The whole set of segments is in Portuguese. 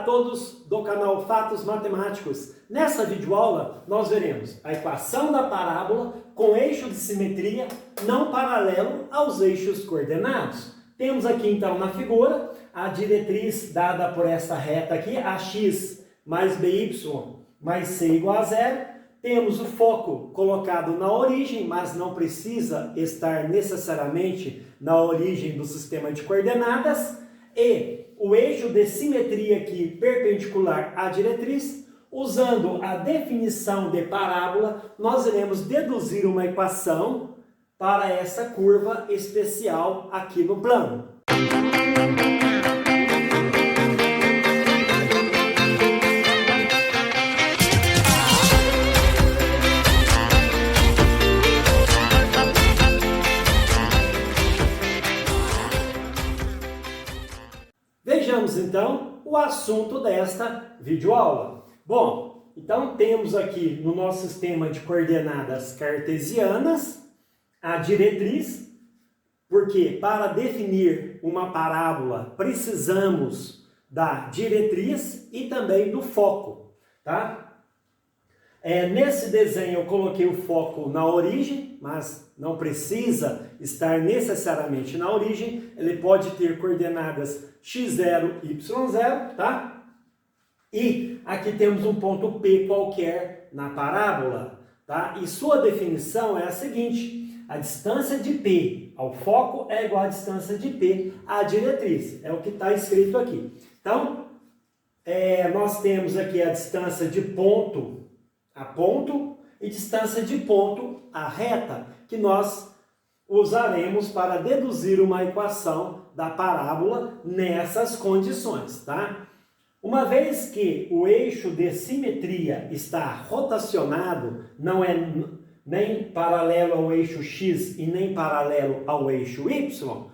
a todos do canal Fatos Matemáticos. Nessa videoaula nós veremos a equação da parábola com eixo de simetria não paralelo aos eixos coordenados. Temos aqui então na figura a diretriz dada por essa reta aqui, ax mais by mais c igual a zero. Temos o foco colocado na origem, mas não precisa estar necessariamente na origem do sistema de coordenadas. E o eixo de simetria aqui perpendicular à diretriz. Usando a definição de parábola, nós iremos deduzir uma equação para essa curva especial aqui no plano. Vejamos então o assunto desta videoaula. Bom, então temos aqui no nosso sistema de coordenadas cartesianas a diretriz, porque para definir uma parábola precisamos da diretriz e também do foco, tá? Nesse desenho eu coloquei o foco na origem, mas não precisa estar necessariamente na origem, ele pode ter coordenadas x0, y0, tá? E aqui temos um ponto P qualquer na parábola, tá? E sua definição é a seguinte: a distância de P ao foco é igual à distância de P à diretriz. É o que está escrito aqui. Então, nós temos aqui a distância de ponto a ponto e distância de ponto a reta, que nós usaremos para deduzir uma equação da parábola nessas condições, tá? Uma vez que o eixo de simetria está rotacionado, não é nem paralelo ao eixo x e nem paralelo ao eixo y,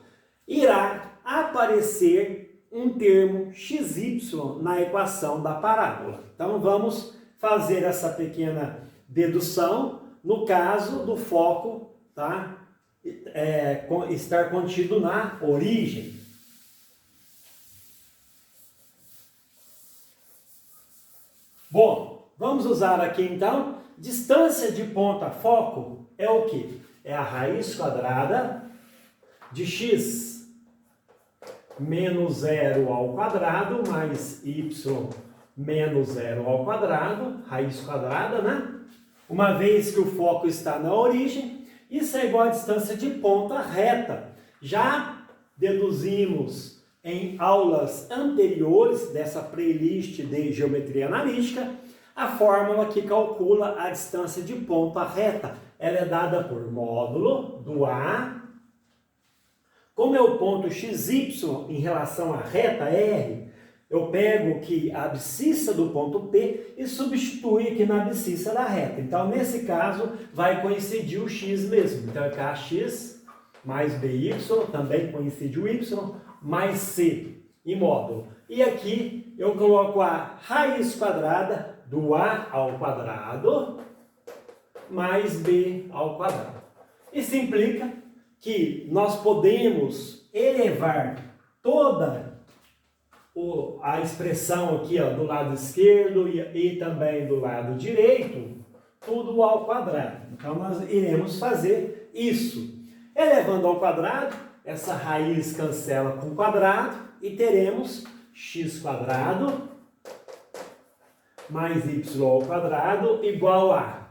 irá aparecer um termo xy na equação da parábola. Então vamos fazer essa pequena dedução no caso do foco, tá? Estar contido na origem. Bom, vamos usar aqui então, distância de ponto a foco é o que? É a raiz quadrada de x menos 0 ao quadrado mais y menos 0 ao quadrado, raiz quadrada, né? Uma vez que o foco está na origem, isso é igual à distância de ponta reta. Já deduzimos em aulas anteriores dessa playlist de geometria analítica a fórmula que calcula a distância de ponta reta. Ela é dada por módulo do A. Como é o ponto XY em relação à reta R, eu pego aqui a abscissa do ponto P e substitui aqui na abscissa da reta. Então, nesse caso, vai coincidir o x mesmo. Então, é kx mais by, também coincide o y, mais c em módulo. E aqui eu coloco a raiz quadrada do a ao quadrado mais b ao quadrado. Isso implica que nós podemos elevar toda a expressão aqui, ó, do lado esquerdo e também do lado direito, tudo ao quadrado. Então, nós iremos fazer isso. Elevando ao quadrado, essa raiz cancela com o quadrado e teremos x quadrado mais y ao quadrado igual a...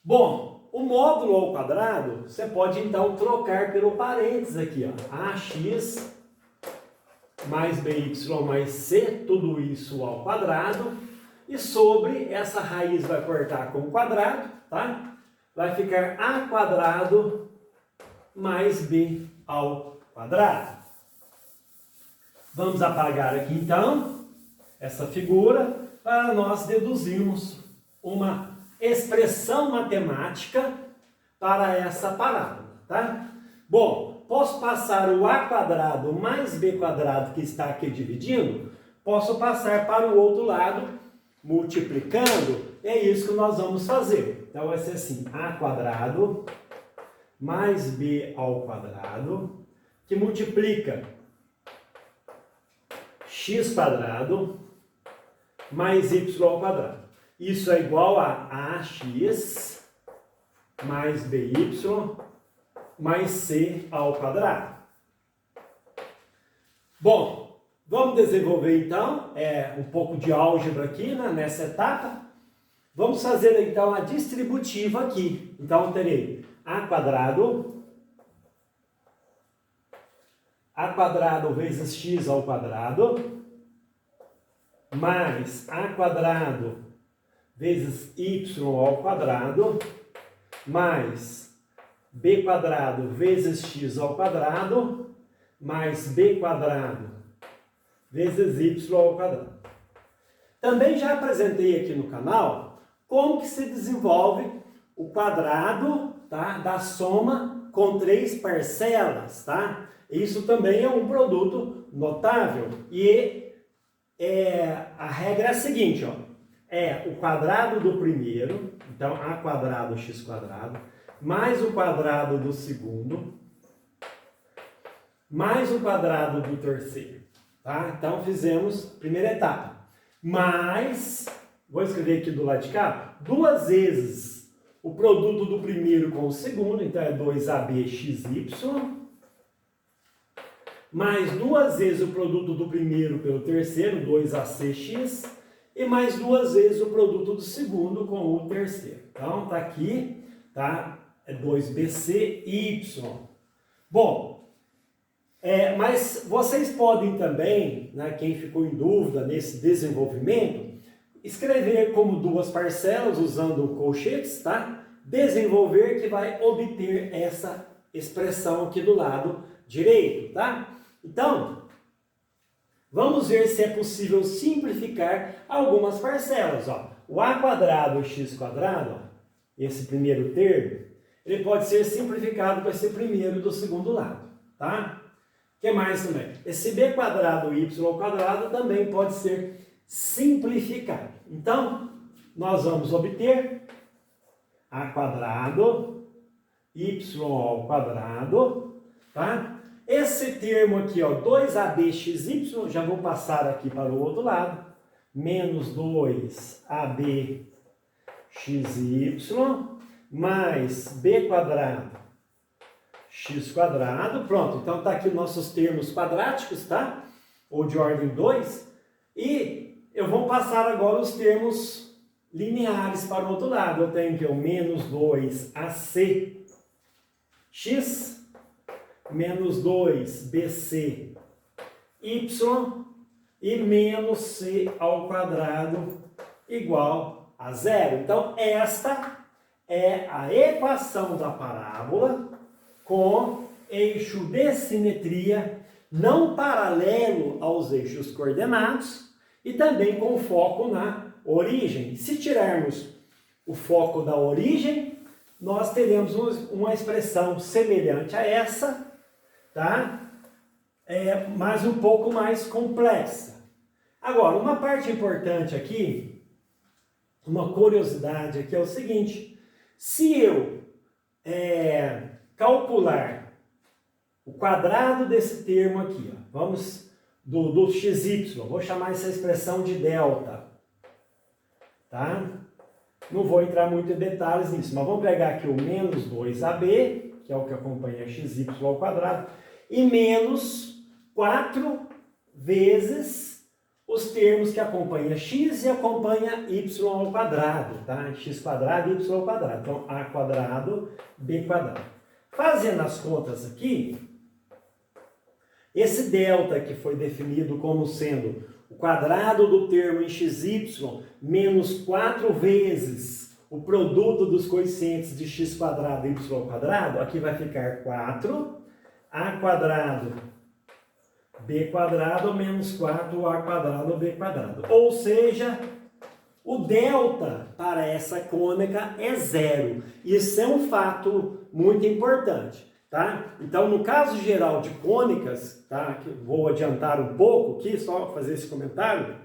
Bom, o módulo ao quadrado, você pode então trocar pelo parênteses aqui, ó, ax mais by mais c, tudo isso ao quadrado, e sobre essa raiz vai cortar com o quadrado, tá? Vai ficar a quadrado mais b ao quadrado. Vamos apagar aqui então essa figura para nós deduzirmos uma expressão matemática para essa parábola, tá? Bom, posso passar o a quadrado mais b quadrado que está aqui dividindo, posso passar para o outro lado multiplicando, é isso que nós vamos fazer. Então vai ser assim, a quadrado mais b ao quadrado, que multiplica x quadrado mais y ao quadrado. Isso é igual a ax mais by mais c ao quadrado. Bom, vamos desenvolver então um pouco de álgebra aqui, né, nessa etapa. Vamos fazer então a distributiva aqui. Então, eu terei a quadrado vezes x ao quadrado, mais a quadrado vezes y ao quadrado, mais b quadrado vezes x ao quadrado, mais b quadrado vezes y ao quadrado. Também já apresentei aqui no canal como que se desenvolve o quadrado, tá, da soma com 3 parcelas, tá? Isso também é um produto notável e a regra é a seguinte, ó, o quadrado do primeiro, então a quadrado x quadrado, mais o quadrado do segundo, mais o quadrado do terceiro, tá? Então fizemos a primeira etapa, mais, vou escrever aqui do lado de cá, 2 vezes o produto do primeiro com o segundo, então é 2abxy, mais 2 vezes o produto do primeiro pelo terceiro, 2acx, e mais 2 vezes o produto do segundo com o terceiro. Então, tá aqui, tá? É 2bcy. Bom, mas vocês podem também, né, quem ficou em dúvida nesse desenvolvimento, escrever como 2 parcelas usando colchetes, tá? Desenvolver que vai obter essa expressão aqui do lado direito, tá? Então, vamos ver se é possível simplificar algumas parcelas, ó. O a quadrado x quadrado, ó, esse primeiro termo, ele pode ser simplificado com esse primeiro do segundo lado, tá? O que mais também? Esse b quadrado y ao quadrado também pode ser simplificado. Então, nós vamos obter a quadrado y ao quadrado, tá? Esse termo aqui, ó, 2abxy, já vou passar aqui para o outro lado, menos 2abxy, mais b quadrado x quadrado, pronto, então tá aqui nossos termos quadráticos, tá? Ou de ordem 2, e eu vou passar agora os termos lineares para o outro lado. Eu tenho aqui o menos 2ac x menos 2bc y e menos c ao quadrado igual a zero. Então, esta é a equação da parábola com eixo de simetria não paralelo aos eixos coordenados e também com foco na origem. Se tirarmos o foco da origem, nós teremos uma expressão semelhante a essa, tá? Mas um pouco mais complexa. Agora, uma parte importante aqui, uma curiosidade aqui é o seguinte: se eu calcular o quadrado desse termo aqui, ó, vamos do xy, vou chamar essa expressão de delta, tá? Não vou entrar muito em detalhes nisso, mas vamos pegar aqui o menos 2ab, que é o que acompanha xy ao quadrado, e menos 4 vezes os termos que acompanham x e acompanha y ao quadrado, tá? X quadrado e y ao quadrado. Então, a quadrado, b quadrado. Fazendo as contas aqui, esse delta que foi definido como sendo o quadrado do termo em xy menos 4 vezes o produto dos coeficientes de x quadrado e y ao quadrado, aqui vai ficar 4, a quadrado, b quadrado menos 4a quadrado, b quadrado. Ou seja, o delta para essa cônica é zero. Isso é um fato muito importante, tá? Então, no caso geral de cônicas, tá? Que vou adiantar um pouco aqui, só fazer esse comentário.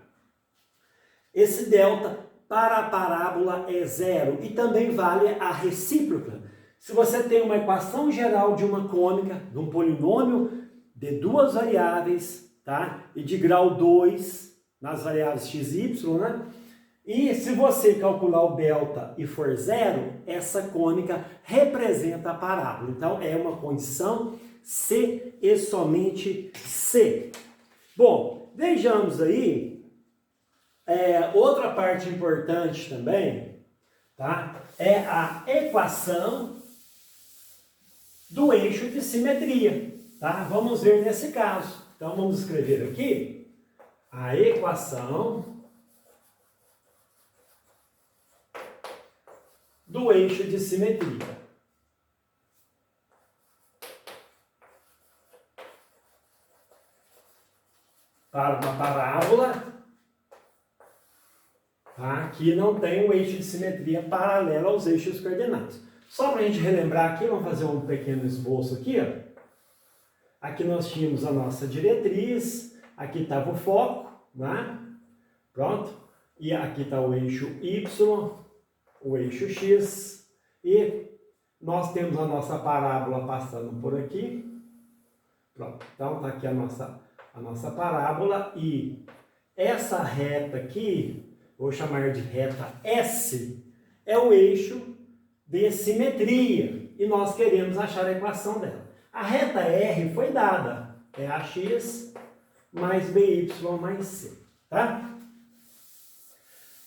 Esse delta para a parábola é zero e também vale a recíproca. Se você tem uma equação geral de uma cônica, de um polinômio de 2 variáveis, tá? E de grau 2, nas variáveis x e y, né? E se você calcular o delta e for zero, essa cônica representa a parábola. Então, é uma condição C e somente C. Bom, vejamos aí, outra parte importante também, tá? É a equação do eixo de simetria, tá? Vamos ver nesse caso. Então, vamos escrever aqui a equação do eixo de simetria. Para uma parábola, tá? Que não tem um eixo de simetria paralelo aos eixos coordenados. Só para a gente relembrar aqui, vamos fazer um pequeno esboço aqui, ó. Aqui nós tínhamos a nossa diretriz, aqui estava o foco, né? Pronto. E aqui está o eixo Y, o eixo X, e nós temos a nossa parábola passando por aqui. Pronto. Então está aqui a nossa parábola, e essa reta aqui, vou chamar de reta S, é o eixo de simetria, e nós queremos achar a equação dela. A reta R foi dada, é AX mais BY mais C, tá?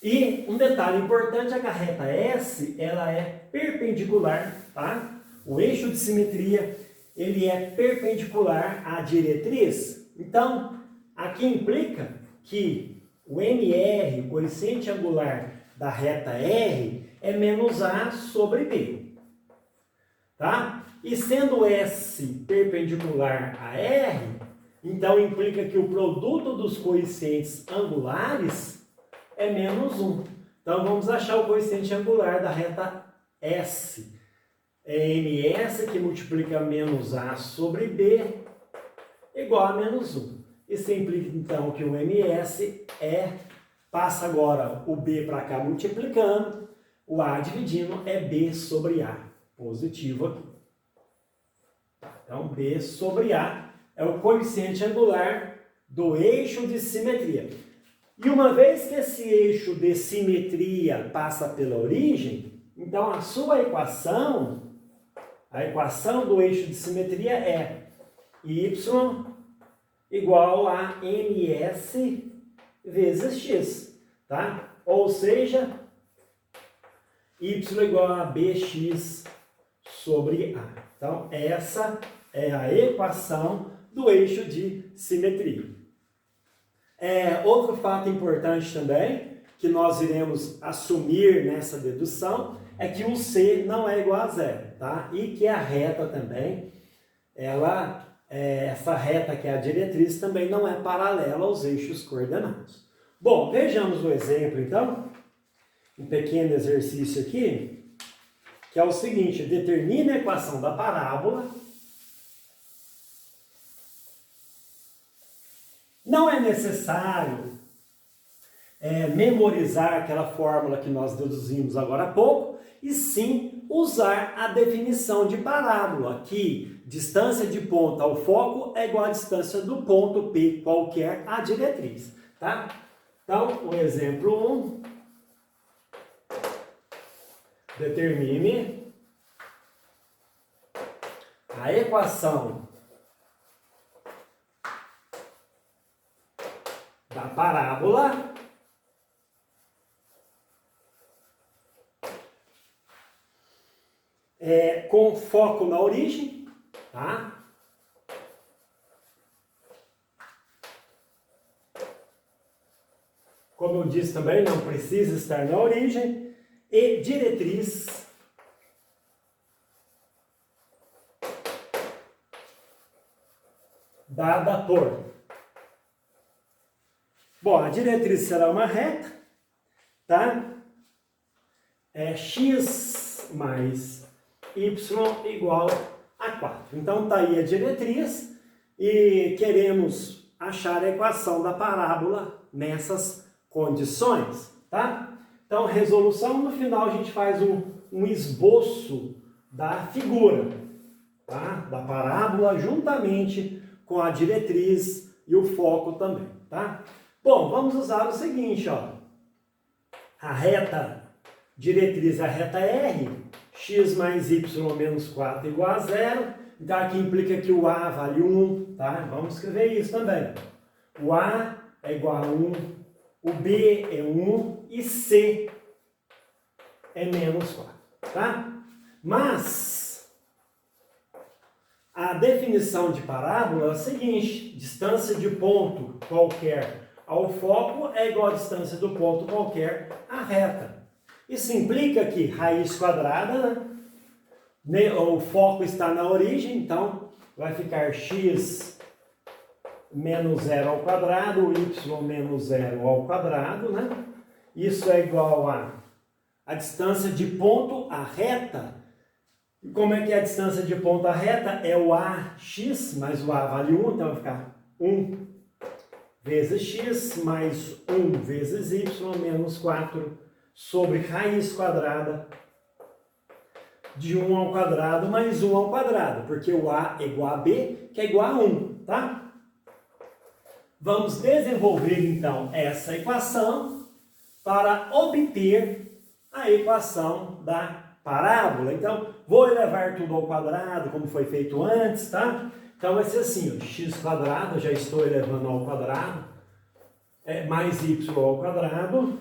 E um detalhe importante é que a reta S, ela é perpendicular, tá? O eixo de simetria, ele é perpendicular à diretriz. Então, aqui implica que o MR, o coeficiente angular da reta R, é menos A sobre B, tá? E sendo S perpendicular a R, então implica que o produto dos coeficientes angulares é menos 1. Então vamos achar o coeficiente angular da reta S. É MS que multiplica menos A sobre B igual a menos 1. Isso implica então que o MS passa agora o B para cá multiplicando, o A dividindo, é B sobre A, positivo aqui. Então, B sobre A é o coeficiente angular do eixo de simetria. E uma vez que esse eixo de simetria passa pela origem, então a sua equação, a equação do eixo de simetria é y igual a ms vezes x, tá? Ou seja, y igual a bx sobre a. Então, essa é a equação do eixo de simetria. Outro fato importante também, que nós iremos assumir nessa dedução, é que o C não é igual a zero, tá? E que a reta também, essa reta que é a diretriz, também não é paralela aos eixos coordenados. Bom, vejamos o exemplo, então, um pequeno exercício aqui, que é o seguinte: determine a equação da parábola. Não é necessário memorizar aquela fórmula que nós deduzimos agora há pouco, e sim usar a definição de parábola, que distância de ponta ao foco é igual à distância do ponto P qualquer à diretriz, tá? Então, o exemplo 1, determine a equação da parábola com foco na origem, tá? Como eu disse também, não precisa estar na origem, e diretriz dada por... Bom, a diretriz será uma reta, tá? X mais y igual a 4. Então, tá aí a diretriz e queremos achar a equação da parábola nessas condições, tá? Então, resolução, no final a gente faz um esboço da figura, tá? Da parábola juntamente com a diretriz e o foco também, tá? Bom, vamos usar o seguinte, ó. A reta diretriz é a reta R, x mais y menos 4 igual a 0. Então aqui implica que o A vale 1, tá? Vamos escrever isso também. O A é igual a 1, o B é 1 e C é menos 4, tá? Mas a definição de parábola é a seguinte: distância de ponto qualquer ao foco é igual a distância do ponto qualquer à reta. Isso implica que raiz quadrada, né? O foco está na origem, então vai ficar x menos 0 ao quadrado, y menos 0 ao quadrado, né? Isso é igual a distância de ponto à reta. E como é que é a distância de ponto à reta? É o AX, mas o A vale 1, então vai ficar 1 vezes x mais 1 vezes y menos 4 sobre raiz quadrada de 1 ao quadrado mais 1 ao quadrado, porque o A é igual a B, que é igual a 1, tá? Vamos desenvolver então essa equação para obter a equação da parábola. Então, vou elevar tudo ao quadrado, como foi feito antes, tá? Então vai ser assim, ó, x quadrado, já estou elevando ao quadrado, mais y ao quadrado,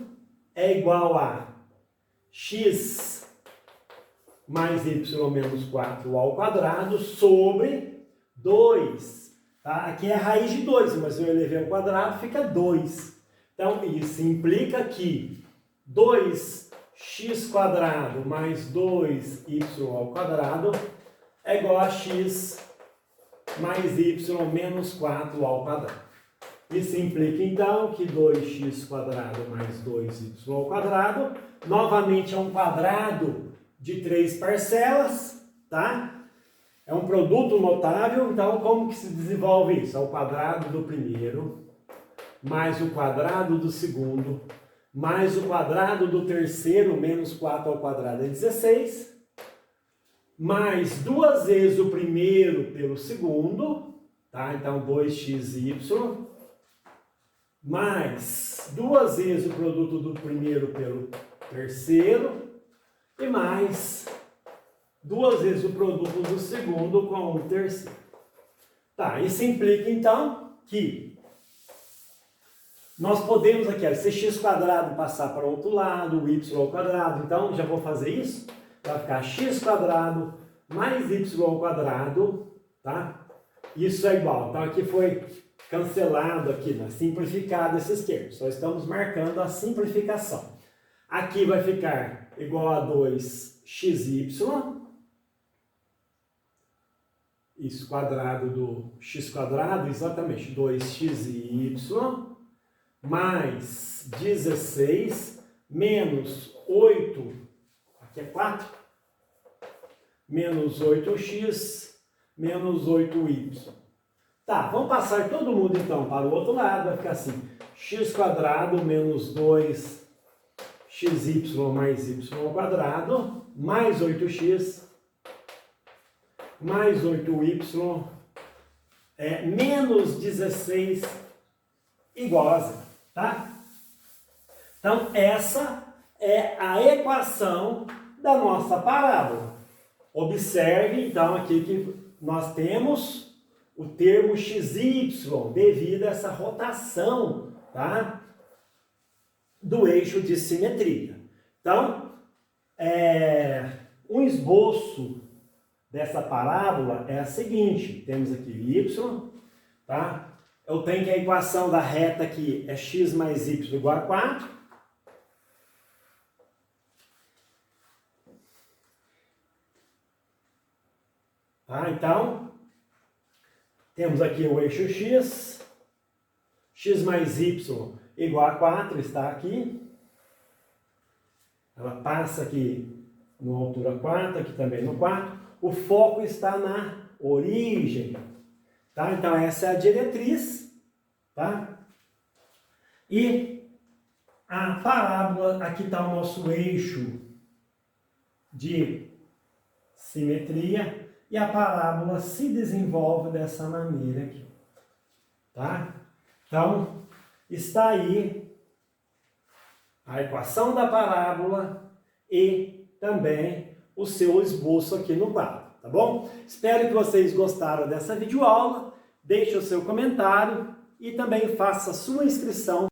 é igual a x mais y menos 4 ao quadrado sobre 2. Tá? Aqui é a raiz de 2, mas eu elevei ao quadrado, fica 2. Então, isso implica que 2x quadrado mais 2y ao quadrado é igual a x mais y menos 4 ao quadrado. Isso implica, então, que 2x quadrado mais 2y ao quadrado, novamente é um quadrado de 3 parcelas, tá? É um produto notável, então como que se desenvolve isso? É o quadrado do primeiro, mais o quadrado do segundo, mais o quadrado do terceiro, menos 4 ao quadrado é 16, mais 2 vezes o primeiro pelo segundo, tá? Então 2xy, mais 2 vezes o produto do primeiro pelo terceiro, e mais 2 vezes o produto do segundo com o terceiro. Tá, isso implica então que nós podemos aqui, ó, se x quadrado passar para o outro lado, o y ao quadrado, então já vou fazer isso, vai ficar x quadrado mais y ao quadrado, tá? Isso é igual, então aqui foi cancelado aqui, né? Simplificado esses termos, só estamos marcando a simplificação. Aqui vai ficar igual a 2xy, isso quadrado do x quadrado, exatamente, 2xy, mais 16, menos 8, aqui é 4, menos 8x, menos 8y. Tá, vamos passar todo mundo então para o outro lado, vai ficar assim, x quadrado menos 2xy mais y ao quadrado, mais 8x, mais 8y, menos 16 igual a 0, tá? Então, essa é a equação da nossa parábola. Observe, então, aqui que nós temos o termo xy devido a essa rotação, tá? Do eixo de simetria. Então, um esboço dessa parábola é a seguinte, temos aqui y, tá? Eu tenho que a equação da reta aqui é x mais y igual a 4. Tá? Então, temos aqui o eixo x mais y igual a 4, está aqui. Ela passa aqui na altura 4, aqui também no 4. O foco está na origem. Tá? Então, essa é a diretriz. Tá? E a parábola, aqui está o nosso eixo de simetria. E a parábola se desenvolve dessa maneira aqui. Tá? Então, está aí a equação da parábola e também o seu esboço aqui no quadro, tá bom? Espero que vocês gostaram dessa videoaula, deixe o seu comentário e também faça a sua inscrição